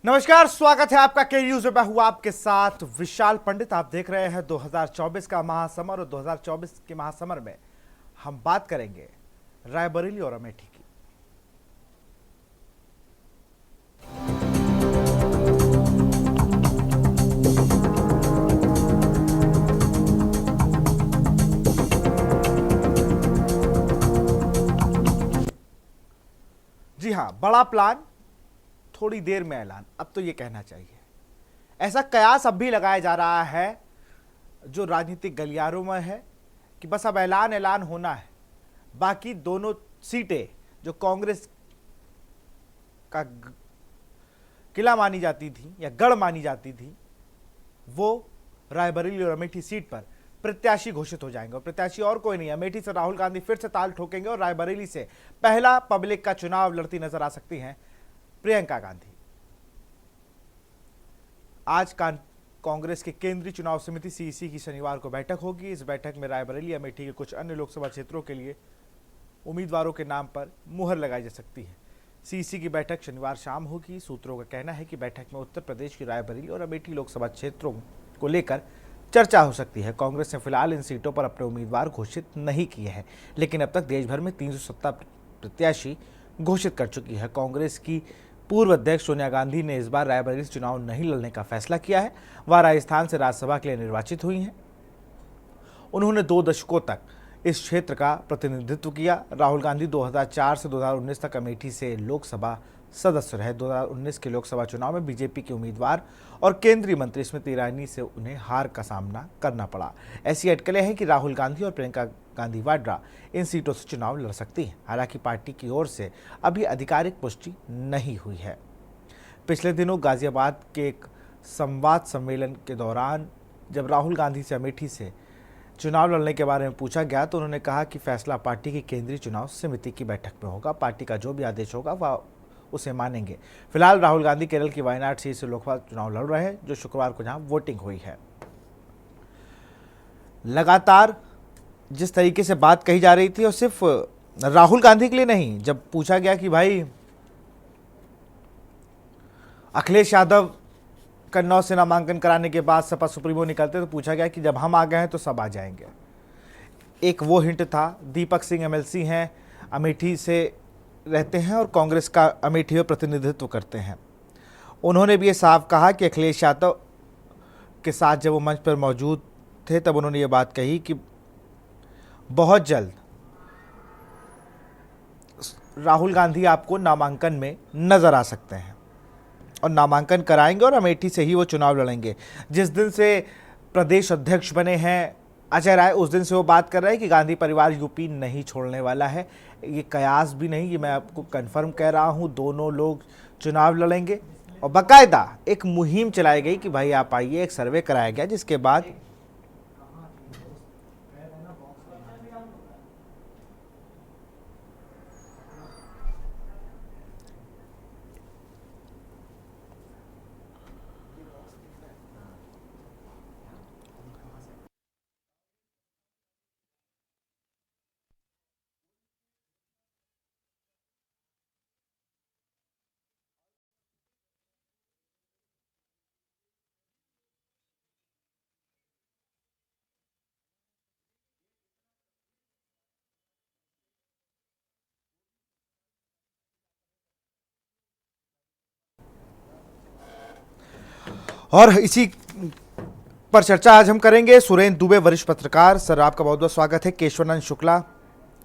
नमस्कार, स्वागत है आपका के न्यूज में। मैं हूं आपके साथ विशाल पंडित। आप देख रहे हैं 2024 का महासमर, और 2024 के महासमर में हम बात करेंगे रायबरेली और अमेठी की। जी हां, बड़ा प्लान, थोड़ी देर में ऐलान, अब तो ये कहना चाहिए। ऐसा कयास अब भी लगाया जा रहा है जो राजनीतिक गलियारों में है कि बस अब ऐलान ऐलान होना है। बाकी दोनों सीटें जो कांग्रेस का किला मानी जाती थी या गढ़ मानी जाती थी, वो रायबरेली और अमेठी सीट पर प्रत्याशी घोषित हो जाएंगे। और प्रत्याशी और कोई नहीं, अमेठी से राहुल गांधी फिर से ताल ठोकेंगे और रायबरेली से पहला पब्लिक का चुनाव लड़ती नजर आ सकती हैं प्रियंका गांधी। आज कांग्रेस के केंद्रीय चुनाव समिति सीईसी की शनिवार को बैठक होगी। इस बैठक में रायबरेली अमेठी के कुछ अन्य लोकसभा क्षेत्रों के लिए उम्मीदवारों के नाम पर मुहर लगाई जा सकती है। सीईसी की बैठक शनिवार शाम होगी। सूत्रों का कहना है कि बैठक में उत्तर प्रदेश की रायबरेली और अमेठी लोकसभा क्षेत्रों को लेकर चर्चा हो सकती है। कांग्रेस ने फिलहाल इन सीटों पर अपने उम्मीदवार घोषित नहीं किए हैं, लेकिन अब तक देश भर में 370 प्रत्याशी घोषित कर चुकी है। कांग्रेस की पूर्व अध्यक्ष सोनिया गांधी ने इस बार रायबरेली से चुनाव नहीं लड़ने का फैसला किया है। वह राजस्थान से राज्यसभा के लिए निर्वाचित हुई हैं। उन्होंने 2 दशकों तक इस क्षेत्र का प्रतिनिधित्व किया। राहुल गांधी 2004 से 2019 तक अमेठी से लोकसभा सदस्य रहे। 2019 के लोकसभा चुनाव में बीजेपी के उम्मीदवार और केंद्रीय मंत्री स्मृति ईरानी से उन्हें हार का सामना करना पड़ा। ऐसी अटकलें हैं कि राहुल गांधी और प्रियंका गांधी वाड्रा इन सीटों से चुनाव लड़ सकती हैं। हालांकि पार्टी की ओर से अभी आधिकारिक पुष्टि नहीं हुई है। पिछले दिनों गाजियाबाद के एक संवाद सम्मेलन के दौरान जब राहुल गांधी से अमेठी से चुनाव लड़ने के बारे में पूछा गया तो उन्होंने कहा कि फैसला पार्टी की केंद्रीय चुनाव समिति की बैठक में होगा। पार्टी का जो भी आदेश होगा वह उसे मानेंगे। फिलहाल राहुल गांधी केरल की वायनाड सीट से लोकसभा चुनाव लड़ रहे हैं, जो शुक्रवार को जहां वोटिंग हुई है। लगातार जिस तरीके से बात कही जा रही थी, और सिर्फ राहुल गांधी के लिए नहीं, जब पूछा गया कि भाई अखिलेश यादव कन्नौज से नामांकन कराने के बाद सपा सुप्रीमो निकलते तो पूछा गया कि जब हम आ गए हैं तो सब आ जाएंगे। एक वो हिंट था। दीपक सिंह एमएलसी हैं, अमेठी से रहते हैं और कांग्रेस का अमेठी में प्रतिनिधित्व करते हैं। उन्होंने भी ये साफ कहा कि अखिलेश यादव के साथ जब वो मंच पर मौजूद थे तब उन्होंने ये बात कही कि बहुत जल्द राहुल गांधी आपको नामांकन में नजर आ सकते हैं और नामांकन कराएंगे और अमेठी से ही वो चुनाव लड़ेंगे। जिस दिन से प्रदेश अध्यक्ष बने हैं अजय राय, उस दिन से वो बात कर रहे हैं कि गांधी परिवार यूपी नहीं छोड़ने वाला है। ये कयास भी नहीं, ये मैं आपको कंफर्म कह रहा हूँ। दोनों लोग चुनाव लड़ेंगे और बाकायदा एक मुहिम चलाई गई कि भाई आप आइए। एक सर्वे कराया गया जिसके बाद और इसी पर चर्चा आज हम करेंगे। सुरेंद्र दुबे वरिष्ठ पत्रकार, सर आपका बहुत बहुत स्वागत है। केशवानंद शुक्ला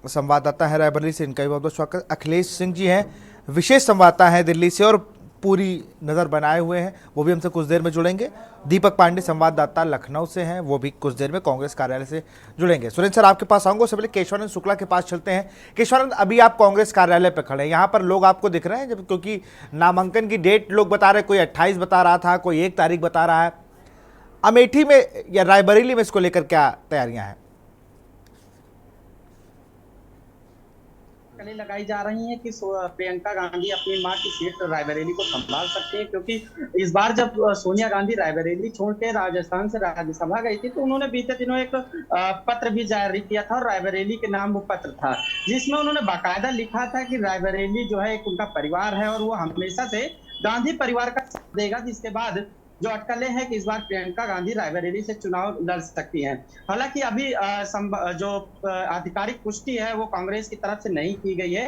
संवाददाता है रायबरेली से, इनका भी बहुत बहुत स्वागत। अखिलेश सिंह जी हैं, विशेष संवाददाता हैं दिल्ली से और पूरी नज़र बनाए हुए हैं, वो भी हमसे कुछ देर में जुड़ेंगे। दीपक पांडे संवाददाता लखनऊ से हैं, वो भी कुछ देर में कांग्रेस कार्यालय से जुड़ेंगे। सुरेंद्र सर आपके पास आऊँगा, उससे पहले केशवानंद शुक्ला के पास चलते हैं। केशवानंद, अभी आप कांग्रेस कार्यालय पर खड़े हैं, यहाँ पर लोग आपको दिख रहे हैं जब, क्योंकि नामांकन की डेट लोग बता रहे हैं, कोई 28 बता रहा था, कोई 1 तारीख बता रहा है। अमेठी में या रायबरेली में इसको लेकर क्या तैयारियां हैं? कली लगाई जा रही है कि प्रियंका गांधी अपनी मां की सीट रायबरेली को संभाल सकती है, क्योंकि इस बार जब सोनिया गांधी रायबरेली छोड़ के राजस्थान से राज्यसभा गई थी तो उन्होंने बीते दिनों एक पत्र भी जारी किया था और रायबरेली के नाम वो पत्र था, जिसमें उन्होंने बाकायदा लिखा था कि रायबरेली जो है एक उनका परिवार है और वो हमेशा से गांधी परिवार का साथ देगा, जिसके बाद जो अटकलें हैं कि इस बार प्रियंका गांधी रायबरेली से चुनाव लड़ सकती हैं। हालांकि अभी जो आधिकारिक पुष्टि है वो कांग्रेस की तरफ से नहीं की गई है,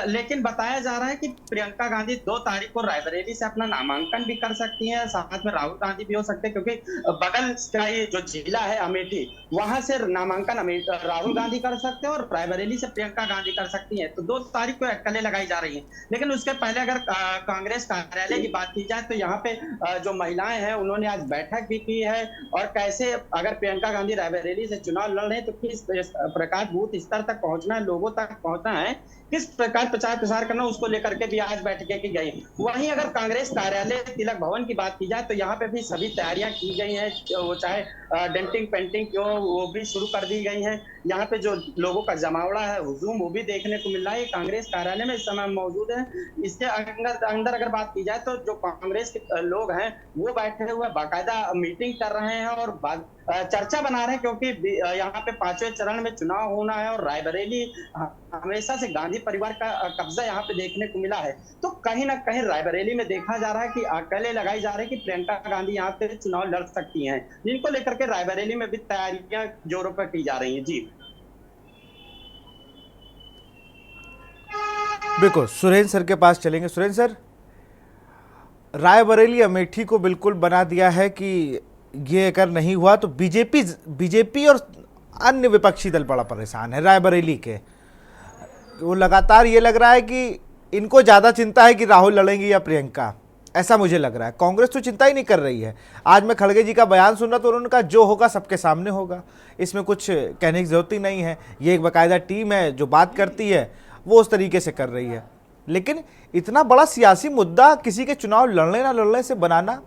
लेकिन बताया जा रहा है कि प्रियंका गांधी 2 तारीख को रायबरेली से अपना नामांकन भी कर सकती हैं, साथ में राहुल गांधी भी हो सकते हैं, क्योंकि बगल का ये जो जिला है अमेठी, वहां से नामांकन राहुल गांधी कर सकते हैं और रायबरेली से प्रियंका गांधी कर सकती हैं। तो 2 तारीख को अटकलें लगाई जा रही हैं। लेकिन उसके पहले अगर कांग्रेस कार्यालय की बात की जाए तो यहाँ पे जो महिलाएं हैं उन्होंने आज बैठक भी की है, और कैसे अगर प्रियंका गांधी रायबरेली से चुनाव लड़ रहे हैं तो किस प्रकार बूथ स्तर तक पहुंचना है, लोगों तक पहुंचना है, किस प्रकार प्रचार प्रसार करना, उसको लेकर के भी आज बैठकें की गई। वहीं अगर कांग्रेस कार्यालय तिलक भवन की बात की जाए तो यहाँ पे भी सभी तैयारियां की गई हैं, वो चाहे डेंटिंग पेंटिंग क्यों वो भी शुरू कर दी गई हैं। यहाँ पे जो लोगों का जमावड़ा है, हुजूम, वो भी देखने को मिल रहा है। कांग्रेस कार्यालय में इस समय मौजूद है। इसके अंदर अगर बात की जाए तो जो कांग्रेस के लोग हैं वो बैठे हुए बाकायदा मीटिंग कर रहे हैं और चर्चा बना रहे हैं, क्योंकि यहाँ पे 5वें चरण में चुनाव होना है और रायबरेली हमेशा से गांधी परिवार का कब्जा यहाँ पे देखने को मिला है। तो कहीं ना कहीं रायबरेली में देखा जा रहा है कि अटकलें लगाई जा रही है कि प्रियंका गांधी यहाँ पे चुनाव लड़ सकती हैं, जिनको लेकर के रायबरेली में भी तैयारियां जोरों पर की जा रही हैं। जी बिल्कुल, सुरेंद्र सर के पास चलेंगे। सुरेंद्र सर, रायबरेली अमेठी को बिल्कुल बना दिया है कि ये अगर नहीं हुआ तो बीजेपी और अन्य विपक्षी दल बड़ा परेशान है रायबरेली के। वो लगातार ये लग रहा है कि इनको ज़्यादा चिंता है कि राहुल लड़ेंगी या प्रियंका, ऐसा मुझे लग रहा है। कांग्रेस तो चिंता ही नहीं कर रही है। आज मैं खड़गे जी का बयान सुन रहा तो उन्होंने कहा जो होगा सबके सामने होगा, इसमें कुछ कहने की जरूरत ही नहीं है। ये एक बाकायदा टीम है जो बात करती है, वो उस तरीके से कर रही है। लेकिन इतना बड़ा सियासी मुद्दा किसी के चुनाव लड़ने ना लड़ने से बनाना,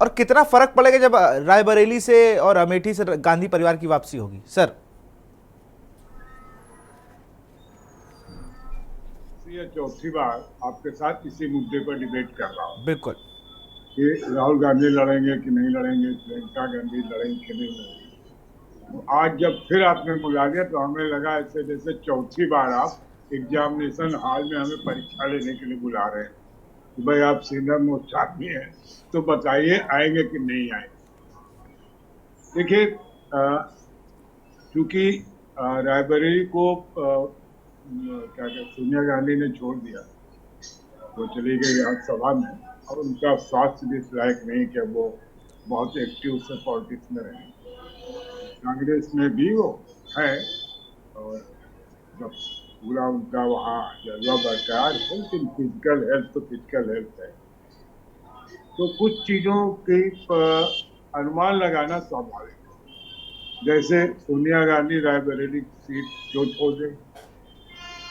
और कितना फर्क पड़ेगा जब रायबरेली से और अमेठी से गांधी परिवार की वापसी होगी सर? ये चौथी बार आपके साथ इसी मुद्दे पर डिबेट कर रहा हूँ। बिल्कुल, कि राहुल गांधी लड़ेंगे कि नहीं लड़ेंगे, प्रियंका गांधी लड़ेंगे कि नहीं लड़ेंगे। तो आज जब फिर आपने बुला दिया तो हमें लगा ऐसे जैसे चौथी बार आप एग्जामिनेशन हॉल में हमें परीक्षा लेने के लिए बुला रहे हैं कि भाई आप सीनियर मोस्ट आदमी हैं तो बताइए आएंगे कि नहीं आएंगे। देखिए, चूंकि रायबरेली को क्या कहते सोनिया गांधी ने छोड़ दिया, वो चली गई राज्यसभा में, और उनका स्वास्थ्य भी इस लायक नहीं कि वो बहुत एक्टिव से पॉलिटिक्स में रहे। कांग्रेस में भी वो है और जब पूरा उनका वहाँ जज्बा बरकरार है, लेकिन फिजिकल हेल्थ तो फिजिकल हेल्थ है। तो कुछ चीज़ों की अनुमान लगाना स्वाभाविक है। जैसे सोनिया गांधी रायबरेली सीट क्यों छोड़ गई?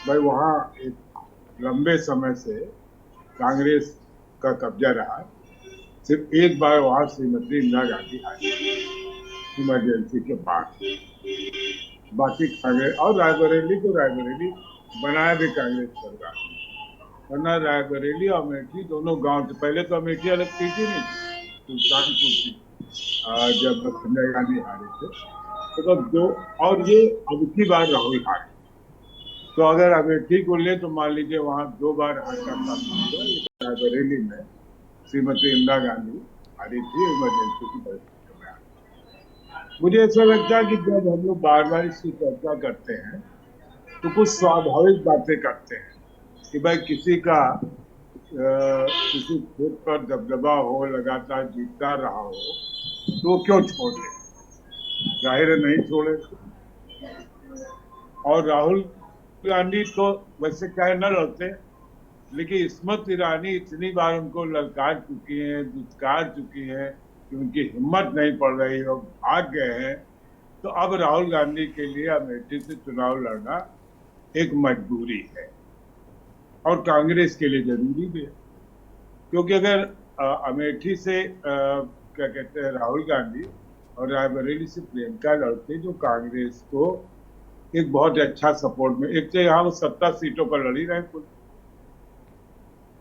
भाई वहाँ एक लंबे समय से कांग्रेस का कब्जा रहा। सिर्फ एक बार वहाँ श्रीमती इंदिरा गांधी आई इमरजेंसी के बाद, बाकी कांग्रेस और रायबरेली को रायबरेली बनाया भी कांग्रेस सरकार, वरना रायबरेली और अमेठी दोनों गांव थे। पहले तो अमेठी अलग थी नहीं, सुल्तानपुर थी जब सोनिया गांधी हारे थे। तो दो, और ये अब की बार राहुल हारे, तो अगर अमेठी को ले तो मान लीजिए वहाँ 2 बार हार का सामना। रायबरेली में श्रीमती इंदिरा गांधी हारी थी इमरजेंसी की परिस्थिति में। मुझे ऐसा लगता है कि जब हम लोग बार बार इसकी चर्चा करते हैं तो कुछ स्वाभाविक बातें करते हैं कि भाई किसी का किसी खेत पर दबदबा हो, लगातार जीतता रहा हो तो वो क्यों छोड़ दे? जाहिर है नहीं छोड़े। और राहुल गांधी तो वैसे चाहे न लड़ते, लेकिन स्मृति ईरानी इतनी बार उनको ललकार चुकी हैं, दुत्कार चुकी हैं कि उनकी हिम्मत नहीं पड़ रही और भाग गए हैं। तो अब राहुल गांधी के लिए अमेठी से चुनाव लड़ना एक मजबूरी है और कांग्रेस के लिए जरूरी भी है, क्योंकि अगर अमेठी से क्या कहते हैं राहुल गांधी और रायबरेली से प्रियंका लड़ते जो कांग्रेस को एक बहुत अच्छा सपोर्ट में, एक तो यहाँ वो 70 सीटों पर लड़ी रहे कुल,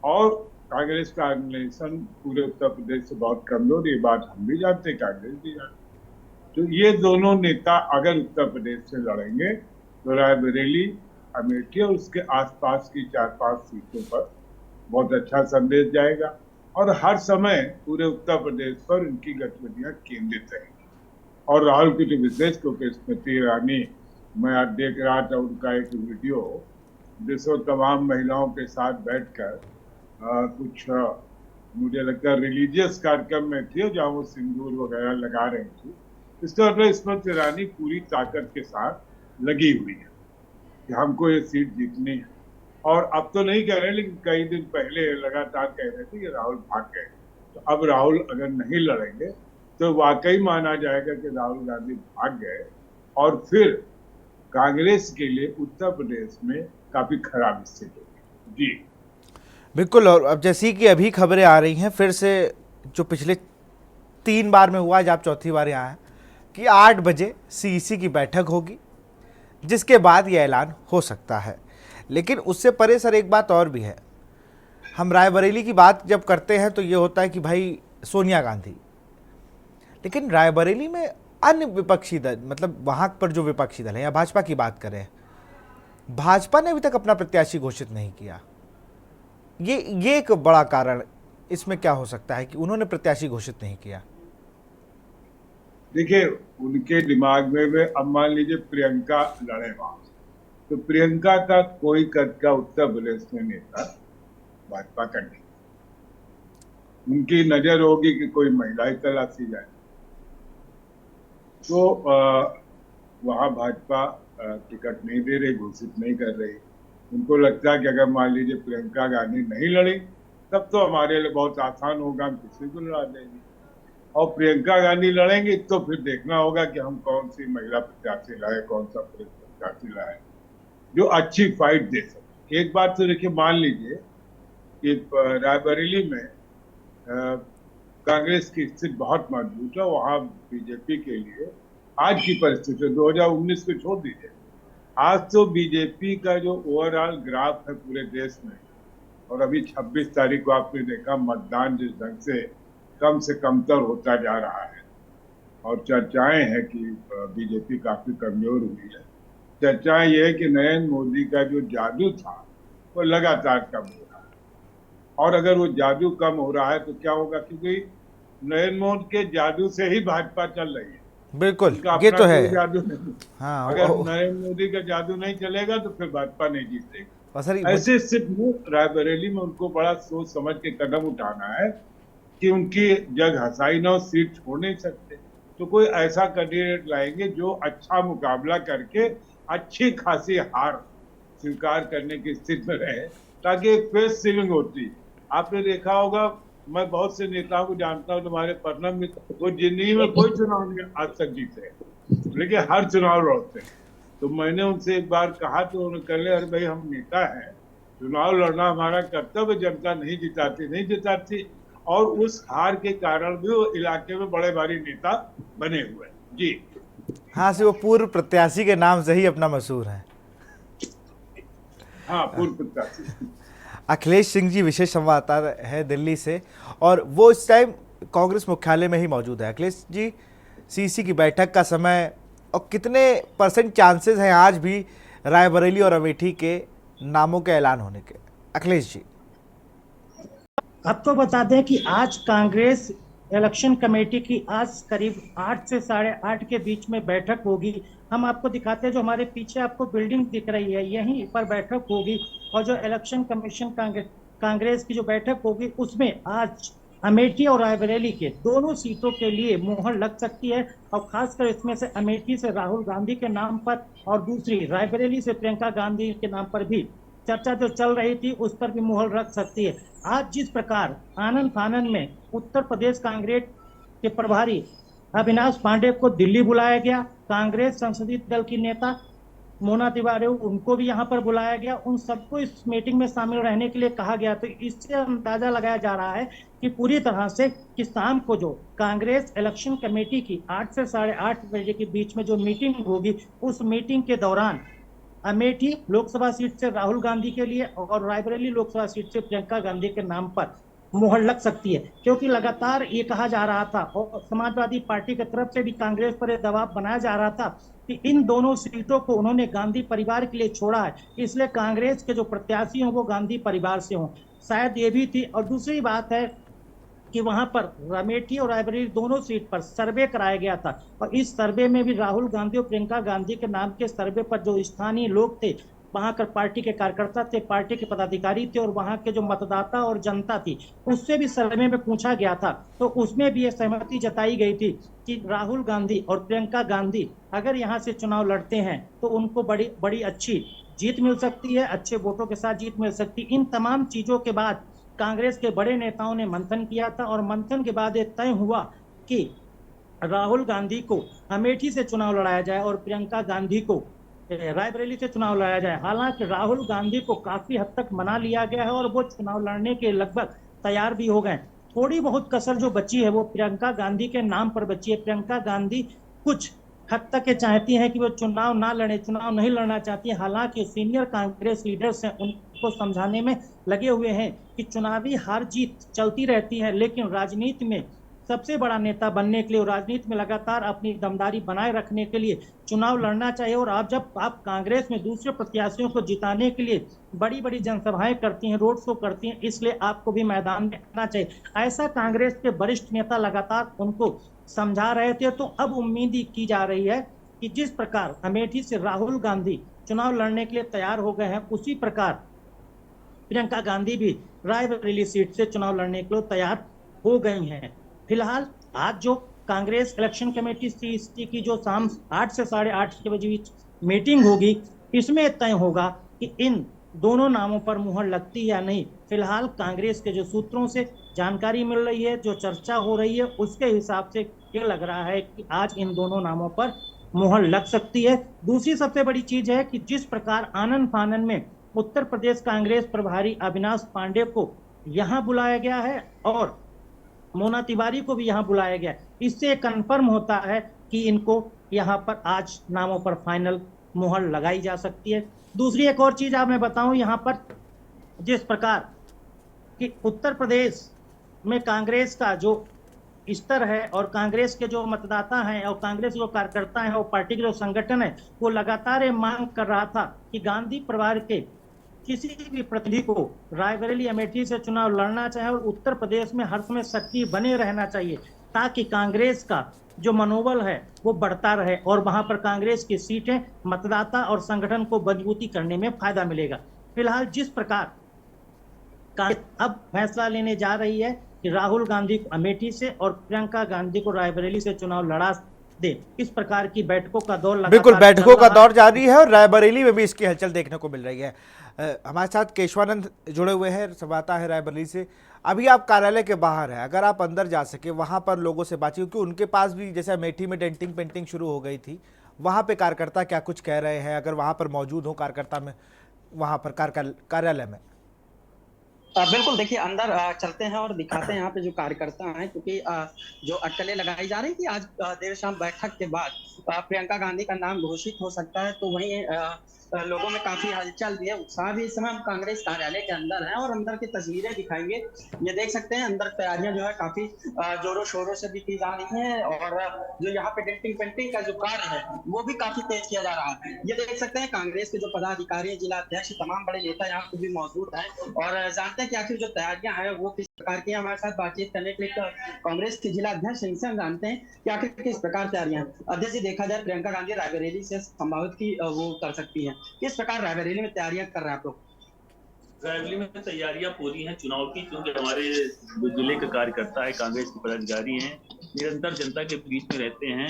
और कांग्रेस का ऑर्गेनाइजेशन पूरे उत्तर प्रदेश से बहुत कमजोर, ये बात हम भी जानते हैं, कांग्रेस भी जानते। तो ये दोनों नेता अगर उत्तर प्रदेश से लड़ेंगे तो रायबरेली, अमेठी और उसके आसपास की 4-5 सीटों पर बहुत अच्छा संदेश जाएगा और हर समय पूरे उत्तर प्रदेश पर उनकी गतिविधियां केंद्रित रहेंगी। और राहुल की जो विशेष, क्योंकि स्मृति ईरानी, मैं आज देख रहा था उनका एक वीडियो जिसमें तमाम महिलाओं के साथ बैठकर कुछ मुझे लगता है रिलीजियस कार्यक्रम में थी, जहां वो सिंदूर वगैरह लगा रही थी। इसका मतलब स्मृति ईरानी पूरी ताकत के साथ लगी हुई है कि हमको ये सीट जीतनी है। और अब तो नहीं कह रहे, लेकिन कई दिन पहले लगातार कह रहे थे कि राहुल भाग गए। तो अब राहुल अगर नहीं लड़ेंगे तो वाकई माना जाएगा कि राहुल गांधी भाग गए और फिर कांग्रेस के लिए उत्तर प्रदेश में काफी खराब स्थिति होगी। जी बिल्कुल। और अब जैसी कि अभी खबरें आ रही हैं फिर से, जो पिछले 3 बार में हुआ, आज आप चौथी बार यहाँ हैं, कि 8 बजे सीईसी की बैठक होगी जिसके बाद यह ऐलान हो सकता है। लेकिन उससे परे सर एक बात और भी है, हम रायबरेली की बात जब करते हैं तो ये होता है कि भाई सोनिया गांधी, लेकिन रायबरेली में अन्य विपक्षी दल, मतलब वहाँ पर जो विपक्षी दल है या भाजपा की बात करें, भाजपा ने अभी तक अपना प्रत्याशी घोषित नहीं किया। ये एक बड़ा कारण इसमें क्या हो सकता है कि उन्होंने प्रत्याशी घोषित नहीं किया? देखिए, उनके दिमाग में अब मान लीजिए प्रियंका लड़े वहां, तो प्रियंका का कोई कद का उत्तर प्रदेश में नेता भाजपा का नहीं। उनकी नजर होगी कि कोई महिला ही तलाशी जाए, तो वहां भाजपा टिकट नहीं दे रही, घोषित नहीं कर रही। उनको लगता है कि अगर मान लीजिए प्रियंका गांधी नहीं लड़ी तब तो हमारे लिए बहुत आसान होगा, हम किसी को लड़ा देंगे। और प्रियंका गांधी लड़ेंगी तो फिर देखना होगा कि हम कौन सी महिला प्रत्याशी लाए, कौन सा पुरुष प्रत्याशी लाए जो अच्छी फाइट दे सके। एक बात तो देखिए, मान लीजिए कि रायबरेली में कांग्रेस की स्थिति बहुत मजबूत है, वहां बीजेपी के लिए आज की परिस्थिति 2019 को छोड़ दीजिए, आज तो बीजेपी का जो ओवरऑल ग्राफ है पूरे देश में, और अभी 26 तारीख को आपने देखा मतदान जिस ढंग से कमतर होता जा रहा है और चर्चाएं हैं कि बीजेपी काफी कमजोर हुई है। चर्चाएं ये है कि नरेंद्र मोदी का जो जादू था वो लगातार कम हो रहा है, और अगर वो जादू कम हो रहा है तो क्या होगा, क्योंकि नरेंद्र मोदी के जादू से ही भाजपा चल रही है। बिल्कुल, ये तो है। जादू नहीं। हाँ, अगर नरेंद्र मोदी का जादू नहीं चलेगा तो फिर भाजपा नहीं जीतेगी। ऐसे स्थिति में रायबरेली में उनको बड़ा सोच समझ के कदम उठाना है कि उनकी जग हसाई ना, सीट छोड़ नहीं सकते, तो कोई ऐसा कैंडिडेट लाएंगे जो अच्छा मुकाबला करके अच्छी खासी हार स्वीकार करने की स्थिति में रहे, ताकि एक फेस सीलिंग होती। आपने देखा होगा, मैं बहुत से नेताओं को जानता हूँ, तुम्हारे परनम मित्र, वो जिंदगी में कोई चुनाव नहीं आज तक जीते, लेकिन हर चुनाव लड़ते हैं। तो मैंने उनसे एक बार कहा तो उन्होंने कह लिया, अरे भाई हम नेता हैं, चुनाव लड़ना हमारा कर्तव्य, जनता नहीं जिताती, और उस हार के कारण भी वो इलाके में बड़े भारी नेता बने हुए हैं। जी हाँ, से वो पूर्व प्रत्याशी के नाम से ही अपना मशहूर है। हाँ, पूर्व प्रत्याशी अखिलेश सिंह जी विशेष संवाददाता है दिल्ली से, और वो इस टाइम कांग्रेस मुख्यालय में ही मौजूद है। अखिलेश जी, सीसी की बैठक का समय और कितने % चांसेस हैं आज भी रायबरेली और अमेठी के नामों के ऐलान होने के? अखिलेश जी, अब तो बता दें कि आज कांग्रेस इलेक्शन कमेटी की आज करीब 8 से 8:30 के बीच में बैठक होगी। हम आपको दिखाते हैं, जो हमारे पीछे आपको बिल्डिंग दिख रही है, यहीं पर बैठक होगी। और जो इलेक्शन कमीशन कांग्रेस की जो बैठक होगी उसमें आज अमेठी और रायबरेली के दोनों सीटों के लिए मुहर लग सकती है। और खासकर इसमें से अमेठी से राहुल गांधी के नाम पर और दूसरी रायबरेली से प्रियंका गांधी के नाम पर भी चर्चा जो चल रही थी उस पर भी मुहर रख सकती है। आज जिस प्रकार आनन फानन में उत्तर प्रदेश कांग्रेस के प्रभारी अविनाश पांडे को दिल्ली बुलाया गया, कांग्रेस संसदीय दल की नेता मोना तिवारी उनको भी यहां पर बुलाया गया, उन सबको इस मीटिंग में शामिल रहने के लिए कहा गया। तो इससे अंदाजा लगाया जा रहा है कि पूरी तरह से कि शाम को जो कांग्रेस इलेक्शन कमेटी की 8 से 8:30 बजे के बीच में जो मीटिंग होगी, उस मीटिंग के दौरान अमेठी लोकसभा सीट से राहुल गांधी के लिए और रायबरेली लोकसभा सीट से प्रियंका गांधी के नाम पर मुहर लग सकती है। क्योंकि लगातार ये कहा जा रहा था और समाजवादी पार्टी की तरफ से भी कांग्रेस पर दबाव बनाया जा रहा था कि इन दोनों सीटों को उन्होंने गांधी परिवार के लिए छोड़ा है, इसलिए कांग्रेस के जो प्रत्याशी हों वो गांधी परिवार से हों। शायद ये भी थी। और दूसरी बात है कि वहां पर अमेठी और रायबरेली दोनों सीट पर सर्वे कराया गया था, और इस सर्वे में भी राहुल गांधी और प्रियंका गांधी के नाम के सर्वे पर जो स्थानीय लोग थे, वहां कर पार्टी के कार्यकर्ता थे, पार्टी के पदाधिकारी थे, और वहां के जो मतदाता और जनता थी, उससे भी सर्वे में पूछा गया था, तो उसमें भी ये सहमति जताई गई थी कि राहुल गांधी और प्रियंका गांधी अगर यहाँ से चुनाव लड़ते हैं तो उनको बड़ी बड़ी अच्छी जीत मिल सकती है, अच्छे वोटों के साथ जीत मिल सकती है। इन तमाम चीजों के बाद कांग्रेस के बड़े नेताओं ने मंथन किया था, और मंथन के बाद ये तय हुआ कि राहुल गांधी को अमेठी से चुनाव लड़ाया जाए और प्रियंका गांधी को रायबरेली से चुनाव लड़ाया जाए। हालांकि राहुल गांधी को काफी हद तक मना लिया गया है और वो चुनाव लड़ने के लगभग तैयार भी हो गए। थोड़ी बहुत कसर जो बची है वो प्रियंका गांधी के नाम पर बची है। प्रियंका गांधी कुछ हद तक ये चाहती है कि वो चुनाव ना लड़े, चुनाव नहीं लड़ना चाहती है। हालांकि सीनियर कांग्रेस लीडर्स हैं, उनको समझाने में लगे हुए हैं कि चुनावी हार जीत चलती रहती है, लेकिन राजनीति में सबसे बड़ा नेता बनने के लिए और राजनीति में लगातार अपनी दमदारी बनाए रखने के लिए चुनाव लड़ना चाहिए। और आप जब आप कांग्रेस में दूसरे प्रत्याशियों को जिताने के लिए बड़ी बड़ी जनसभाएं करती हैं, रोड शो करती हैं, इसलिए आपको भी मैदान में आना चाहिए। ऐसा कांग्रेस के वरिष्ठ नेता लगातार उनको समझा रहे थे। तो अब उम्मीद की जा रही है कि जिस प्रकार अमेठी से राहुल गांधी चुनाव लड़ने के लिए तैयार हो गए हैं, उसी प्रकार प्रियंका गांधी भी रायबरेली सीट से चुनाव लड़ने के लिए तैयार हो गई हैं। फिलहाल आज जो कांग्रेस इलेक्शन कमेटी सीईसी की जो शाम 8 से 8:30 के बजे बीच मीटिंग होगी, इसमें तय होगा कि इन दोनों नामों पर मुहर लगती है या नहीं। फिलहाल कांग्रेस के जो सूत्रों से जानकारी मिल रही है, जो चर्चा हो रही है, उसके हिसाब से ये लग रहा है कि आज इन दोनों नामों पर मुहर लग सकती है। दूसरी सबसे बड़ी चीज है कि जिस प्रकार आनन फानन में उत्तर प्रदेश कांग्रेस प्रभारी अविनाश पांडे को यहां बुलाया गया है और मोना तिवारी को भी यहां बुलाया गया, इससे कंफर्म होता है कि इनको यहां पर आज नामों पर फाइनल मुहर लगाई जा सकती है। दूसरी एक और चीज आप मैं बताऊं, यहां पर जिस प्रकार कि उत्तर प्रदेश में कांग्रेस का जो स्तर है और कांग्रेस के जो मतदाता हैं और कांग्रेस जो कार्यकर्ता हैं और पार्टी के जो संगठन है, वो लगातार मांग कर रहा था कि गांधी परिवार के किसी भी प्रतिनिधि को रायबरेली अमेठी से चुनाव लड़ना चाहिए और उत्तर प्रदेश में हर समय सक्रिय बने रहना चाहिए, ताकि कांग्रेस का जो मनोबल है वो बढ़ता रहे और वहां पर कांग्रेस की सीटें मतदाता और संगठन को मजबूती करने में फायदा मिलेगा। फिलहाल जिस प्रकार कांग्रेस अब फैसला लेने जा रही है कि राहुल गांधी को अमेठी से और प्रियंका गांधी को रायबरेली से चुनाव लड़ा दे, इस प्रकार की बैठकों का दौर बिल्कुल बैठकों का दौर जारी है और रायबरेली में भी इसकी हलचल देखने को मिल रही है। हमारे साथ केशवानंद जुड़े हुए हैं, संवाददाता है रायबरेली से। अभी आप कार्यालय के बाहर हैं, अगर आप अंदर जा सके वहां पर लोगों से बातचीत, क्योंकि उनके पास भी जैसे अमेठी में डेंटिंग पेंटिंग शुरू हो गई थी, वहां पे कार्यकर्ता क्या कुछ कह रहे हैं, अगर वहां पर मौजूद हो कार्यकर्ता में वहां पर कार्यालय में। बिल्कुल, देखिए अंदर चलते हैं और दिखाते हैं यहाँ पे जो कार्यकर्ता हैं, क्योंकि जो अटकलें लगाई जा रही थी आज देर शाम बैठक के बाद प्रियंका गांधी का नाम घोषित हो सकता है, तो वहीं लोगों में काफी हलचल भी है, उत्साह भी। इस समय हम कांग्रेस कार्यालय के अंदर हैं और अंदर की तस्वीरें दिखाएंगे। ये देख सकते हैं अंदर तैयारियां जो है काफी जोरों शोरों से भी की जा रही हैं और जो यहाँ पे डेंटिंग पेंटिंग का जो कार्य है वो भी काफी तेज किया जा रहा है। ये देख सकते हैं कांग्रेस के जो पदाधिकारी, जिला अध्यक्ष, तमाम बड़े नेता यहाँ पे भी मौजूद हैं और जानते हैं कि आखिर जो तैयारियां हैं वो किस प्रकार की। हमारे साथ बातचीत करने के लिए कांग्रेस के जिला अध्यक्ष, इनसे हम जानते हैं कि आखिर किस प्रकार तैयारियां हैं। अध्यक्ष जी, देखा जाए प्रियंका गांधी रायबरेली से संभावित की वो कर सकती है, किस प्रकार रायबरेली में तैयारियां कर रहे हैं आप लोग? रायबरेली में तैयारियां पूरी हैं चुनाव की, क्योंकि हमारे जो जिले के कार्यकर्ता है, कांग्रेस के पदाधिकारी हैं, निरंतर जनता के बीच में रहते हैं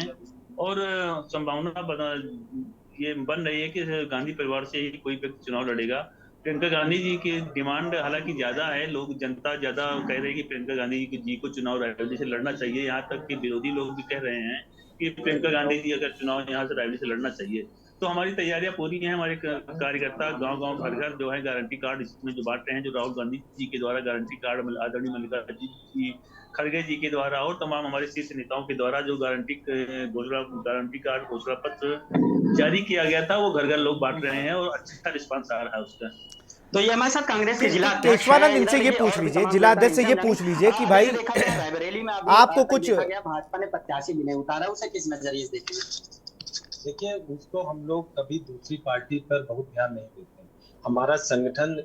और संभावना ये बन रही है कि गांधी परिवार से ही कोई व्यक्ति चुनाव लड़ेगा। प्रियंका गांधी जी की डिमांड हालांकि ज्यादा है, लोग जनता ज्यादा कह रहे हैं कि प्रियंका गांधी जी को चुनाव रायबरेली से लड़ना चाहिए। यहाँ तक कि विरोधी लोग भी कह रहे हैं कि प्रियंका गांधी जी अगर चुनाव यहाँ से रायबरेली से लड़ना चाहिए। तो हमारी तैयारियां पूरी हैं। हमारे कार्यकर्ता गांव-गांव, घर-घर जो है गारंटी कार्ड इसमें जो बांट रहे हैं, जो राहुल गांधी जी के द्वारा गारंटी कार्ड आदरणीय मल्लिकार्जुन जी खड़गे जी के द्वारा और तमाम हमारे शीर्ष नेताओं के द्वारा जो गारंटी कार्ड घोषणा पत्र जारी किया गया था, वो घर-घर लोग बांट रहे हैं और अच्छा रिस्पांस आ रहा है उसका। तो ये हमारे साथ कांग्रेस के जिला केशवानंद, इनसे ये पूछ लीजिए, जिला अध्यक्ष से ये पूछ लीजिए कि भाई रायबरेली में आपको कुछ भाजपा ने प्रत्याशी भी नहीं उतारा, उसे किस नजरिए से देखेंगे? देखिए, उसको हम लोग कभी दूसरी पार्टी पर बहुत ध्यान नहीं देते। हमारा संगठन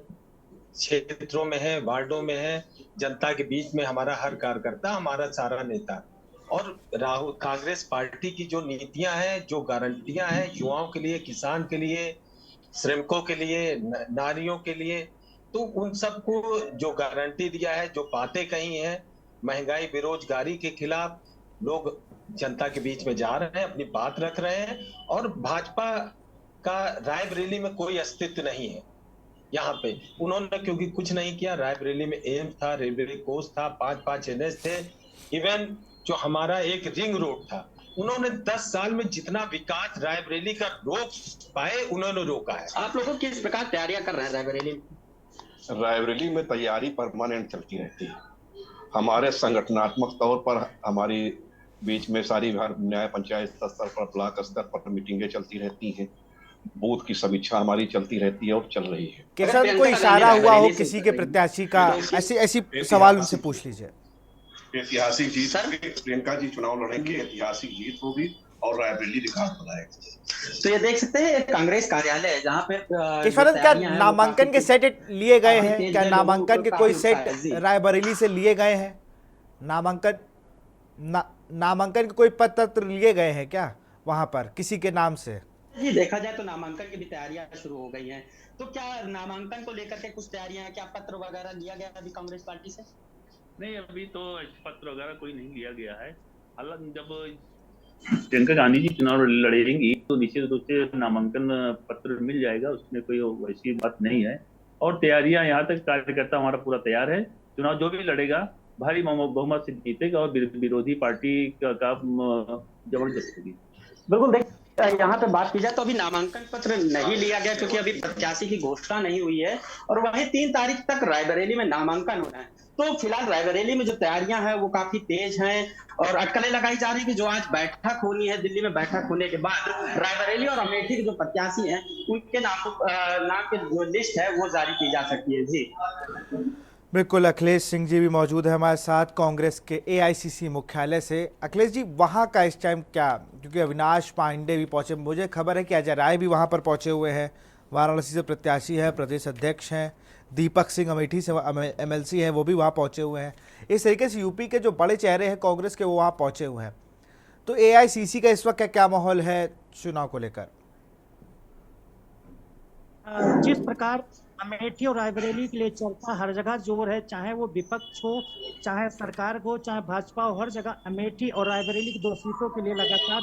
क्षेत्रों में है, वार्डों में है, जनता के बीच में हमारा हर कार्यकर्ता, हमारा सारा नेता। और राहुल कांग्रेस पार्टी की जो नीतियां हैं, जो गारंटियां हैं युवाओं के लिए, किसान के लिए, श्रमिकों के लिए, नारियों के लिए, तो उन सबको जो गारंटी दिया है, जो बातें कही हैं, महंगाई बेरोजगारी के खिलाफ लोग जनता के बीच में जा रहे हैं, अपनी बात रख रहे हैं। और भाजपा का रायबरेली में कोई अस्तित्व नहीं है। यहाँ पे उन्होंने क्योंकि कुछ नहीं किया, रायबरेली में एम्स था, रेलवे कोच था, 5-5 NH थे, इवन जो हमारा एक रिंग रोड था, उन्होंने 10 साल में जितना विकास रायबरेली का रोक पाए उन्होंने रोका है। आप लोगों किस प्रकार तैयारियां कर रहे हैं रायबरेली में? रायबरेली में तैयारी परमानेंट चलती रहती है। हमारे संगठनात्मक तौर पर हमारी बीच में सारी न्याय पंचायत स्तर पर, ब्लॉक स्तर पर मीटिंगें चलती रहती हैं, बूथ की समीक्षा हमारी चलती रहती है और चल रही है। किसान कोई इशारा हुआ हो किसी के प्रत्याशी का, ऐसी सवाल उनसे पूछ लीजिए। ऐतिहासिक जीत, प्रियंका जी चुनाव लड़ेंगे, ऐतिहासिक जीत होगी और रायबरेली विकास बनाएगा। तो ये देख सकते हैं कांग्रेस कार्यालय है जहाँ पे किशोरन, क्या नामांकन के सेट लिए गए हैं? क्या नामांकन के कोई सेट रायबरेली से लिए गए हैं? नामांकन के कोई पत्र लिए गए हैं क्या वहां पर किसी के नाम से? जी, देखा जाए तो नामांकन की भी तैयारियां शुरू हो गई हैं। तो क्या नामांकन को लेकर के कुछ तैयारियां हैं? क्या पत्र वगैरह लिया गया अभी कांग्रेस पार्टी से? नहीं, अभी तो पत्र वगैरह कोई नहीं लिया गया है। हालांकि जब प्रियंका गांधी जी चुनाव लड़ेंगी तो निश्चित रूप से नामांकन पत्र मिल जाएगा, उसमें कोई वैसी बात नहीं है। और तैयारियां यहाँ तक कार्यकर्ता हमारा पूरा तैयार है। चुनाव जो भी लड़ेगा भारी बहुमत से जीतेगा और विरोधी पार्टी का जबरदस्त होगी। बिल्कुल। देख यहाँ पे बात की जाए तो अभी नामांकन पत्र नहीं लिया गया क्योंकि अभी प्रत्याशी की घोषणा नहीं हुई है, और वहीं 3 तारीख तक रायबरेली में नामांकन होना है। तो फिलहाल रायबरेली में जो तैयारियां हैं वो काफी तेज हैं और अटकलें लगाई जा रही है कि जो आज बैठक होनी है दिल्ली में, बैठक होने के बाद रायबरेली और अमेठी के जो प्रत्याशी हैं उनके नाम की जो लिस्ट है वो जारी की जा सकती है। जी बिल्कुल, अखिलेश सिंह जी भी मौजूद है हमारे साथ कांग्रेस के AICC मुख्यालय से। अखिलेश जी, वहाँ का इस टाइम क्या, क्योंकि अविनाश पांडे भी पहुंचे, मुझे खबर है कि अजय राय भी वहाँ पर पहुंचे हुए हैं, वाराणसी से प्रत्याशी है, प्रदेश अध्यक्ष हैं, दीपक सिंह अमेठी से MLC हैं, वो भी वहाँ पहुँचे हुए हैं। इस तरीके से यूपी के जो बड़े चेहरे हैं कांग्रेस के वो वहाँ पहुँचे हुए हैं। तो AICC का इस वक्त क्या माहौल है चुनाव को लेकर? जिस प्रकार अमेठी और रायबरेली के लिए चर्चा हर जगह जोर है, चाहे वो विपक्ष हो, चाहे सरकार हो, चाहे भाजपा हो, हर जगह अमेठी और रायबरेली की 2 सीटों के लिए लगातार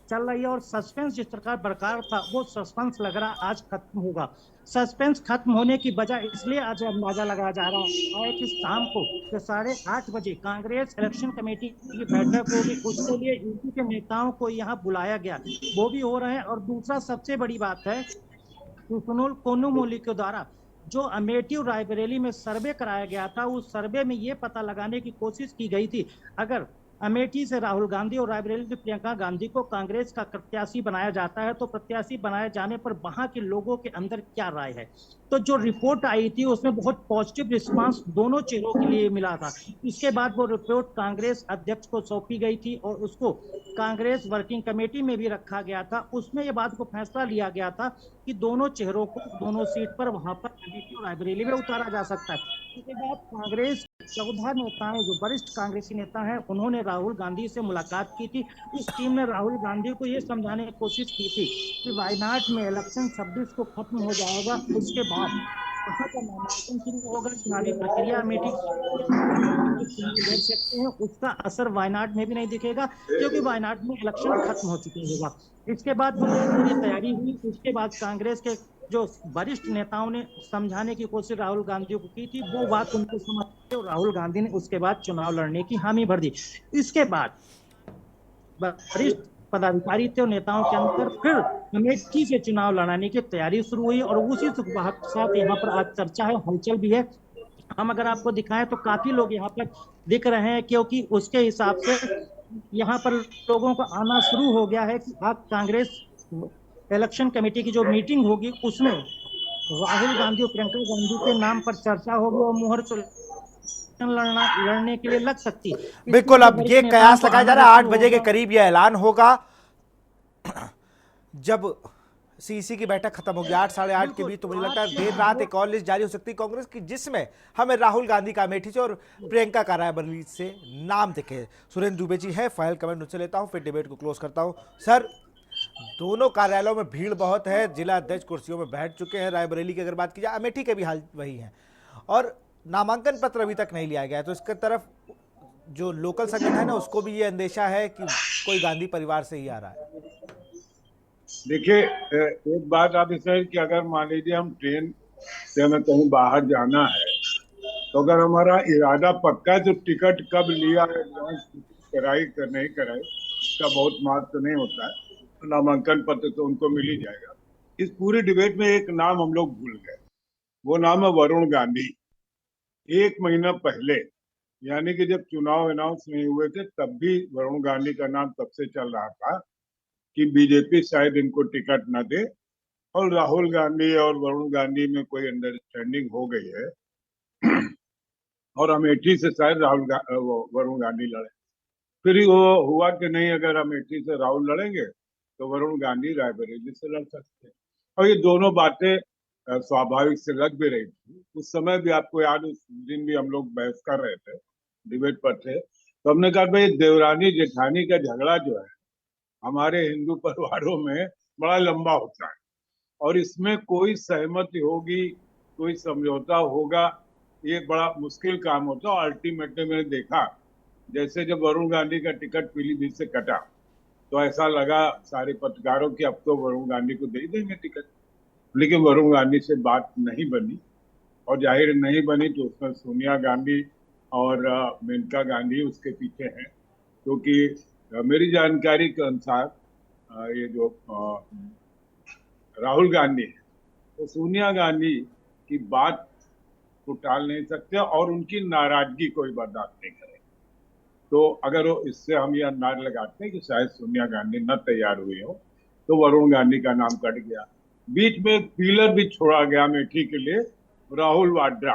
चल रही है। और सस्पेंस जिस प्रकार बरकरार था वो सस्पेंस लग रहा आज खत्म होगा। सस्पेंस खत्म होने की वजह इसलिए आज अंदाजा लगाया जा रहा है कि शाम को 8:30 बजे कांग्रेस इलेक्शन कमेटी की बैठक होगी, उसके लिए यूपी के नेताओं को यहाँ बुलाया गया, वो भी हो रहे हैं। और दूसरा सबसे बड़ी बात है, सुनील कोनुमोली के द्वारा जो अमेठी और रायबरेली में सर्वे कराया गया था, उस सर्वे में ये पता लगाने की कोशिश की गई थी अगर अमेठी से राहुल गांधी और रायबरेली से प्रियंका गांधी को कांग्रेस का प्रत्याशी बनाया जाता है तो प्रत्याशी बनाए जाने पर वहां के लोगों के अंदर क्या राय है। तो जो रिपोर्ट आई थी उसमें बहुत पॉजिटिव रिस्पांस दोनों चेहरों के लिए मिला था। इसके बाद वो रिपोर्ट कांग्रेस अध्यक्ष को सौंपी गई थी और उसको कांग्रेस वर्किंग कमेटी में भी रखा गया था। उसमें ये बात को फैसला लिया गया था कि दोनों चेहरों को दोनों सीट पर वहां पर अमेठी और रायबरेली में उतारा जा सकता है। इसके बाद कांग्रेस 14 नेताएं जो वरिष्ठ कांग्रेसी नेता हैं उन्होंने राहुल गांधी से मुलाकात की थी। इस टीम ने राहुल गांधी को ये समझाने की कोशिश की थी कि वायनाड में इलेक्शन 26 को खत्म हो जाएगा, उसके बाद वहाँ का नामांकन शुरू होगा, चुनावी प्रक्रिया अमेठी लड़ सकते हैं, उसका असर वायनाड में भी नहीं दिखेगा क्योंकि वायनाड में इलेक्शन खत्म हो चुके होगा। इसके बाद पूरी तैयारी हुई। उसके बाद कांग्रेस के जो वरिष्ठ नेताओं ने समझाने की कोशिश राहुल गांधी को की थी, वो बात उनको समझ और राहुल गांधी ने उसके बाद चुनाव लड़ने की हामी भर दी। इसके बाद वरिष्ठ पदाधिकारी थे और नेताओं के अंदर फिर अमेठी से चुनाव लड़ाने की तैयारी शुरू हुई और उसी साथ यहाँ पर आज चर्चा है, हलचल भी है। हम अगर आपको दिखाएं तो काफी लोग यहाँ पर दिख रहे हैं क्योंकि उसके हिसाब से यहाँ पर लोगों का आना शुरू हो गया है कि आज कांग्रेस इलेक्शन कमेटी की जो मीटिंग होगी उसमें राहुल गांधी और प्रियंका गांधी के नाम पर चर्चा होगी और मुहर लड़ने के लिए लग सकती है। बिल्कुल, अब ये कयास लगाया जा रहा है 8 बजे के करीब यह ऐलान होगा जब सीईसी की बैठक खत्म होगी 8 साढ़े 8 के बीच, तो मुझे लगता है देर रात एक और लिस्ट जारी हो सकती है कांग्रेस की, जिसमें हमें राहुल गांधी का अमेठी से और प्रियंका का रायबरेली से नाम दिखे। सुरेंद्र दुबे जी है, फाइनल कमेंट उनसे लेता हूं, फिर डिबेट को क्लोज करता हूं। सर, दोनों कार्यालयों में भीड़ बहुत है, जिला अध्यक्ष कुर्सियों में बैठ चुके हैं। रायबरेली की अगर बात की जाए, अमेठी के भी हाल वही है, और नामांकन पत्र अभी तक नहीं लिया गया है, तो इसके तरफ जो लोकल संगठन है उसको भी ये अंदेशा है कि कोई गांधी परिवार से ही आ रहा है। देखिए, एक बात आप इसमें कि अगर मान लीजिए हम ट्रेन से हमें कहीं बाहर जाना है, तो अगर हमारा इरादा पक्का है तो टिकट कब लिया है, कराई कर नहीं कराई, इसका बहुत महत्व नहीं होता है। नामांकन पत्र तो उनको मिल ही जाएगा। इस पूरी डिबेट में एक नाम हम लोग भूल गए, वो नाम है वरुण गांधी। 1 महीना पहले, यानी कि जब चुनाव अनाउंस नहीं हुए थे, तब भी वरुण गांधी का नाम तब से चल रहा था कि बीजेपी शायद इनको टिकट न दे, और राहुल गांधी और वरुण गांधी में कोई अंडरस्टैंडिंग हो गई है और अमेठी से शायद वरुण गांधी लड़े। फिर वो हुआ कि नहीं, अगर अमेठी से राहुल लड़ेंगे तो वरुण गांधी रायबरेली से लड़ सकते हैं, और ये दोनों बातें स्वाभाविक से लग भी रही थी। उस समय भी आपको याद, उस दिन भी हम लोग बहस कर रहे थे, डिबेट पर थे, तो हमने कहा भाई देवरानी जेठानी का झगड़ा जो है हमारे हिंदू परिवारों में बड़ा लंबा होता है, और इसमें कोई सहमति होगी, कोई समझौता होगा, ये बड़ा मुश्किल काम होता है। अल्टीमेटली मैंने देखा, जैसे जब वरुण गांधी का टिकट पीलीभीत से कटा, तो ऐसा लगा सारे पत्रकारों की अब तो वरुण गांधी को दे देंगे टिकट, लेकिन वरुण गांधी से बात नहीं बनी, और जाहिर नहीं बनी तो उसमें सोनिया गांधी और मेनका गांधी उसके पीछे हैं, क्योंकि मेरी जानकारी के अनुसार ये जो राहुल गांधी है, तो सोनिया गांधी की बात को टाल नहीं सकते, और उनकी नाराजगी कोई बर्दाश्त नहीं करे। तो अगर वो इससे हम ये अंदाज लगाते हैं कि शायद सोनिया गांधी न तैयार हुई हो, तो वरुण गांधी का नाम कट गया। बीच में एक पिलर भी छोड़ा गया अमेठी के लिए, राहुल वाड्रा,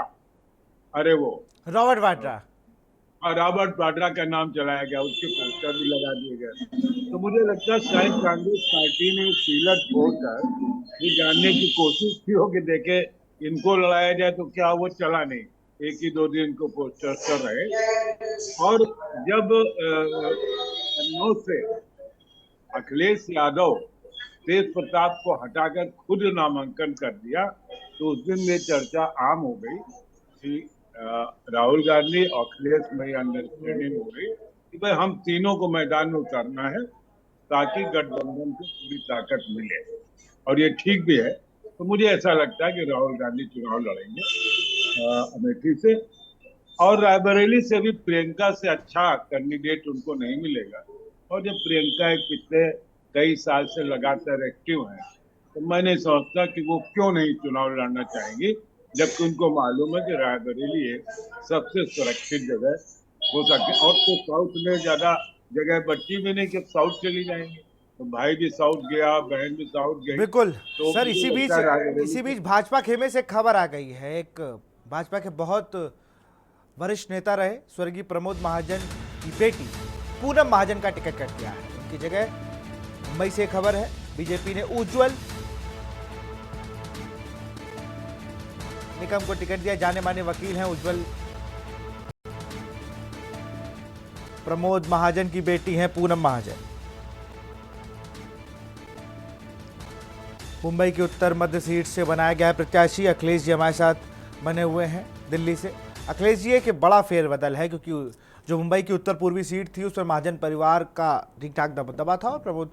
अरे वो रॉबर्ट वाड्रा, रॉबर्ट वाड्रा का नाम चलाया गया, उसके पोस्टर भी लगा दिए गए। तो मुझे लगता है शायद कांग्रेस पार्टी ने पिलर छोड़कर ये जानने की कोशिश की हो कि देखे इनको लड़ाया जाए तो क्या, वो चला नहीं, एक ही 2 दिन को पोस्टर कर रहे। और जब से अखिलेश यादव तेज प्रताप को हटाकर खुद नामांकन कर दिया, तो उस दिन ये चर्चा आम हो गई कि राहुल गांधी और अखिलेश में अंडरस्टैंडिंग हो गई कि भाई हम तीनों को मैदान में उतारना है ताकि गठबंधन को पूरी ताकत मिले, और ये ठीक भी है। तो मुझे ऐसा लगता है कि राहुल गांधी चुनाव लड़ेंगे अमेठी से, और रायबरेली से भी प्रियंका से अच्छा कैंडिडेट उनको नहीं मिलेगा। और जब प्रियंका एक पिछले कई साल से लगातार एक्टिव है, तो मैं नहीं समझता कि वो क्यों नहीं चुनाव लड़ना चाहेंगी, जबकि उनको मालूम है कि रायबरेली एक सबसे सुरक्षित जगह हो सकती है। और तो साउथ में ज्यादा जगह बची भी नहीं कि साउथ चली जाएंगे, तो भाई भी साउथ गया, बहन भी साउथ गई। बिल्कुल। तो सर, इसी बीच भाजपा खेमे से खबर आ गई है, एक भाजपा के बहुत वरिष्ठ नेता रहे स्वर्गीय प्रमोद महाजन की बेटी पूनम महाजन का टिकट कट गया है। उनकी जगह मुंबई से खबर है, बीजेपी ने उज्ज्वल निकम को टिकट दिया। जाने माने वकील हैं उज्ज्वल, प्रमोद महाजन की बेटी हैं पूनम महाजन। मुंबई की उत्तर मध्य सीट से बनाया गया प्रत्याशी। अखिलेश जी हमारे साथ बने हुए हैं दिल्ली से। अखिलेश जी, एक बड़ा फेरबदल है, क्योंकि जो मुंबई की उत्तर पूर्वी सीट थी उस पर महाजन परिवार का ठीक ठाक दबदबा था, और प्रमोद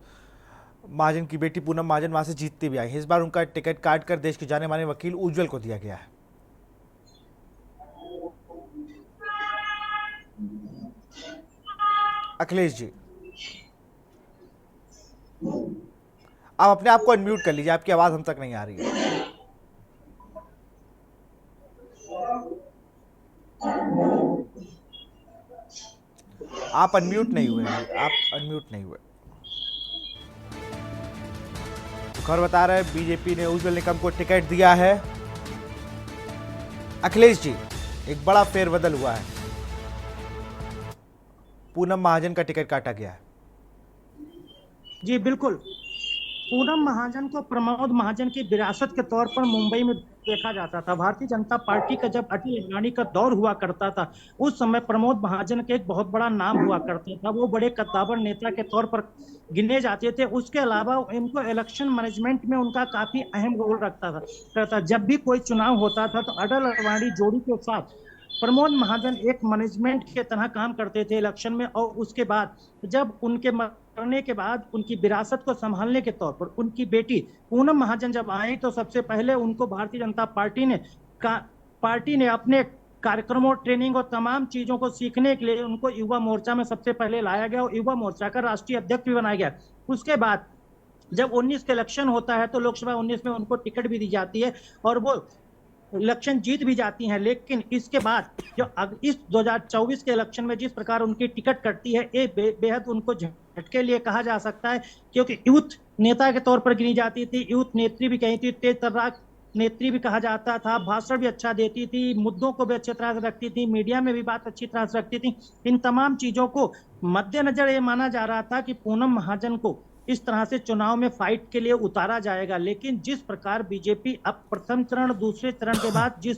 महाजन की बेटी पूनम महाजन वहां से जीतती भी आई है। इस बार उनका टिकट काटकर देश के जाने माने वकील उज्ज्वल को दिया गया है। अखिलेश जी, आप अपने आप को अनम्यूट कर लीजिए, आपकी आवाज हम तक नहीं आ रही है। आप अनम्यूट नहीं हुए हैं, आप अनम्यूट नहीं हुए। खबर बता रहे हैं बीजेपी ने उज्ज्वल निकम को टिकट दिया है। अखिलेश जी, एक बड़ा फेरबदल हुआ है, पूनम महाजन का टिकट काटा गया है। जी बिल्कुल, पूनम महाजन को प्रमोद महाजन की विरासत के तौर पर मुंबई में देखा जाता था। भारतीय जनता पार्टी का जब अटल अडवाणी का दौर हुआ करता था, उस समय प्रमोद महाजन के एक बहुत बड़ा नाम हुआ करता था। वो बड़े कद्दावर नेता के तौर पर गिने जाते थे। उसके अलावा इनको इलेक्शन मैनेजमेंट में उनका काफी अहम रोल रहता। जब भी कोई चुनाव होता था तो अटल अडवाणी जोड़ी के साथ प्रमोद महाजन एक मैनेजमेंट के तरह काम करते थे इलेक्शन में। और उसके बाद जब उनके मरने के बाद उनकी विरासत को संभालने के तौर पर उनकी बेटी पूनम महाजन जब आई, तो सबसे पहले उनको भारतीय जनता पार्टी ने अपने कार्यक्रमों, ट्रेनिंग और तमाम चीजों को सीखने के लिए उनको युवा मोर्चा में सबसे पहले लाया गया और युवा मोर्चा का राष्ट्रीय अध्यक्ष भी बनाया गया। उसके बाद जब 19 का इलेक्शन होता है तो लोकसभा 19 में उनको टिकट भी दी जाती है और वो इलेक्शन जीत भी जाती हैं। लेकिन इसके बाद जो इस 2024 के इलेक्शन में जिस प्रकार उनकी टिकट कटती है, ये बेहद उनको झटके लिए कहा जा सकता है, क्योंकि यूथ नेता के तौर पर गिनी जाती थी, यूथ नेत्री भी कही थी, तेज तर्राक नेत्री भी कहा जाता था, भाषण भी अच्छा देती थी, मुद्दों को भी अच्छी तरह से रखती थी, मीडिया में भी बात अच्छी तरह से रखती थी। इन तमाम चीजों को मद्देनजर ये माना जा रहा था कि पूनम महाजन को इस तरह से चुनाव में फाइट के लिए उतारा जाएगा। लेकिन जिस प्रकार बीजेपी अब प्रथम चरण, दूसरे चरण के बाद जिस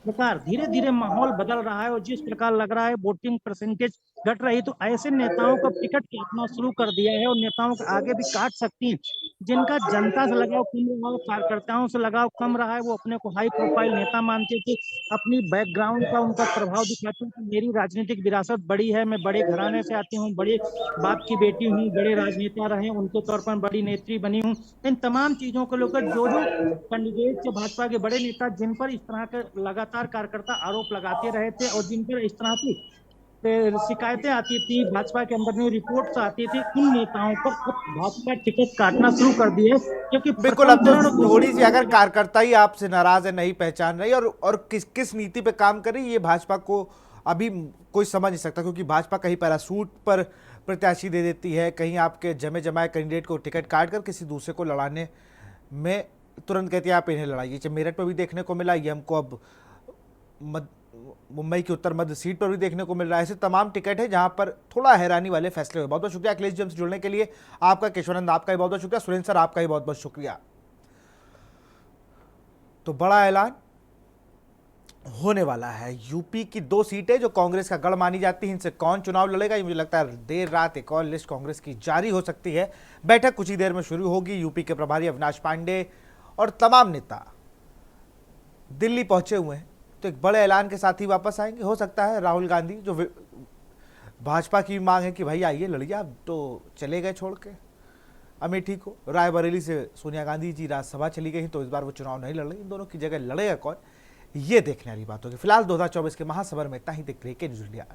प्रकार धीरे धीरे माहौल बदल रहा है और जिस प्रकार लग रहा है वोटिंग परसेंटेज घट रही, तो ऐसे नेताओं को टिकट काटना शुरू कर दिया है और नेताओं को आगे भी काट सकती हैं। जिनका जनता से लगाव कम रहा है, कार्यकर्ताओं से लगाव कम रहा है, वो अपने को हाई प्रोफाइल नेता मानते थे, अपनी बैकग्राउंड का उनका प्रभाव दिखाते हैं कि मेरी राजनीतिक विरासत बड़ी है, मैं बड़े घराने से आती हूँ, बड़े बाप की बेटी हूँ, बड़े राजनेता रहे, उनके तौर पर बड़ी नेत्री बनी हूँ। इन तमाम चीजों को लेकर जो कैंडिडेट से भाजपा के बड़े नेता जिन पर इस तरह के लगातार कार्यकर्ता आरोप लगाते रहे थे और जिन पर इस तरह की शिकायतें आती थी, भाजपा के अंदर में रिपोर्ट्स आती थी, उन नेताओं पर भाजपा टिकट काटना शुरू कर दिए। क्योंकि बिल्कुल, अब तो थोड़ी सी अगर कार्यकर्ता ही आपसे नाराज है, नहीं पहचान रही और किस नीति पे काम कर रही है, ये भाजपा को अभी कोई समझ नहीं सकता। क्योंकि भाजपा कहीं पैरासूट पर प्रत्याशी दे देती है, कहीं आपके जमे जमाए कैंडिडेट को टिकट काट कर किसी दूसरे को लड़ाने में तुरंत कहती है आप इन्हें लड़ाइए। चाहे मेरठ पर भी देखने को मिला, ये हमको अब मुंबई की उत्तर मध्य सीट पर भी देखने को मिल रहा है। ऐसे तमाम टिकट है जहां पर थोड़ा हैरानी वाले फैसले हुए। बहुत बहुत शुक्रिया अखिलेश जी हमसे जुड़ने के लिए। आपका, केशवानंद आपका भी बहुत बहुत शुक्रिया, सुरेंद्र सर आपका भी बहुत बहुत शुक्रिया। तो बड़ा ऐलान होने वाला है। यूपी की 2 सीटें जो कांग्रेस का गढ़ मानी जाती है, इनसे कौन चुनाव लड़ेगा, ये मुझे लगता है देर रात एक और लिस्ट कांग्रेस की जारी हो सकती है। बैठक कुछ ही देर में शुरू होगी। यूपी के प्रभारी अविनाश पांडे और तमाम नेता दिल्ली पहुंचे हुए हैं, तो एक बड़े ऐलान के साथ ही वापस आएंगे। हो सकता है राहुल गांधी, जो भाजपा की मांग है कि भाई आइए लड़िए, आप तो चले गए छोड़ के अमेठी को, रायबरेली से सोनिया गांधी जी राज्यसभा चली गई, तो इस बार वो चुनाव नहीं लड़ रही। इन दोनों की जगह लड़ेगा कौन, ये देखने वाली बात होगी। फिलहाल 2024 के महासभर में इतना ही। देखते रहिए के न्यूज़ इंडिया।